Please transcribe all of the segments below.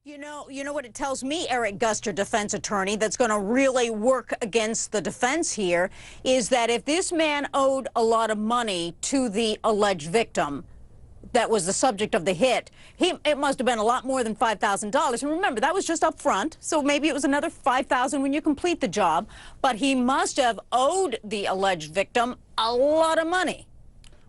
You know what it tells me, Eric Guster, defense attorney, that's going to really work against the defense here is that if this man owed a lot of money to the alleged victim that was the subject of the hit, it must have been a lot more than $5,000. And remember, that was just up front, so maybe it was another $5,000 when you complete the job. But he must have owed the alleged victim a lot of money.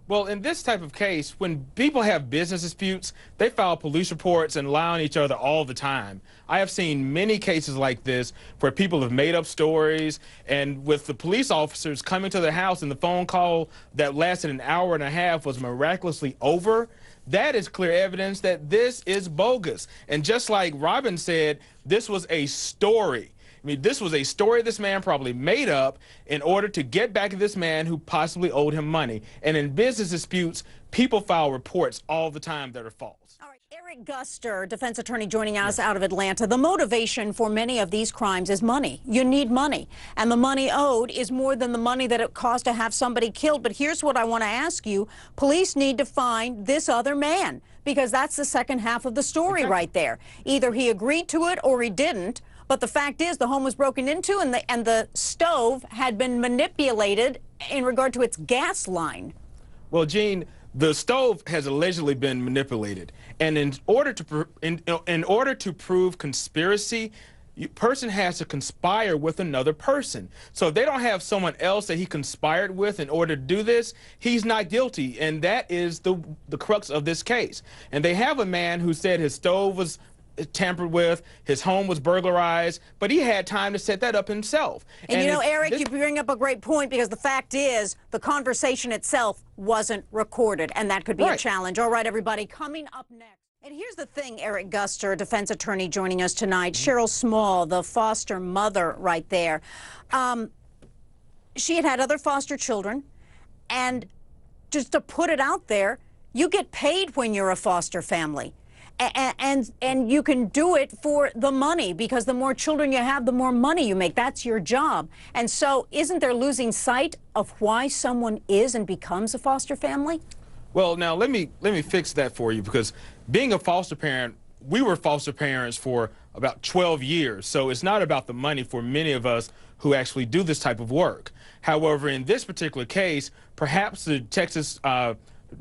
Well, in this type of case, when people have business disputes, they file police reports and lie on each other all the time. I have seen many cases like this where people have made up stories, and with the police officers coming to the house and the phone call that lasted an hour and a half was miraculously over, that is clear evidence that this is bogus. And just like Robin said, this was a story. I mean, this was a story this man probably made up in order to get back at this man who possibly owed him money. And in business disputes, people file reports all the time that are false. All right, Eric Guster, defense attorney, joining us out of Atlanta. The motivation for many of these crimes is money. You need money. And the money owed is more than the money that it costs to have somebody killed. But here's what I want to ask you. Police need to find this other man, because that's the second half of the story right there. Either he agreed to it or he didn't. But the fact is, the home was broken into, and the stove had been manipulated in regard to its gas line. Well, Gene, the stove has allegedly been manipulated, and in order to prove conspiracy, a person has to conspire with another person. So if they don't have someone else that he conspired with in order to do this, he's not guilty, and that is the crux of this case. And they have a man who said his stove was tampered with, his home was burglarized, but he had time to set that up himself. And you know, Eric, you bring up a great point, because the fact is the conversation itself wasn't recorded, and that could be a challenge. All right, everybody, coming up next. And here's the thing, Eric Guster, defense attorney, joining us tonight. Cheryl Small, the foster mother right there. She had other foster children, and just to put it out there, you get paid when you're a foster family. And you can do it for the money, because the more children you have, the more money you make. That's your job. And so isn't there losing sight of why someone is and becomes a foster family? Well, now let me fix that for you, because being a foster parent, we were foster parents for about 12 years. So it's not about the money for many of us who actually do this type of work. However, in this particular case, perhaps the Texas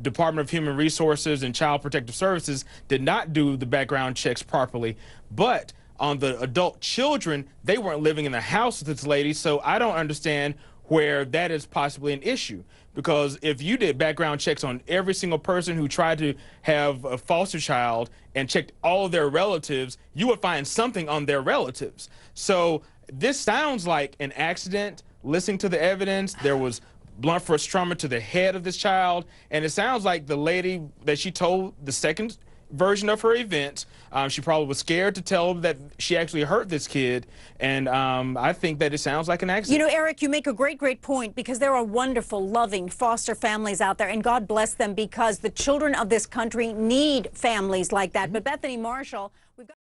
Department of Human Resources and Child Protective Services did not do the background checks properly, but on the adult children, they weren't living in the house with this lady, so I don't understand where that is possibly an issue. Because if you did background checks on every single person who tried to have a foster child and checked all of their relatives, you would find something on their relatives. So this sounds like an accident. Listening to the evidence, there was blunt force trauma to the head of this child, and it sounds like the lady that she told the second version of her event, she probably was scared to tell that she actually hurt this kid, and I think that it sounds like an accident. You know, Eric, you make a great point, because there are wonderful, loving foster families out there, and God bless them, because the children of this country need families like that. But Bethany Marshall, we've got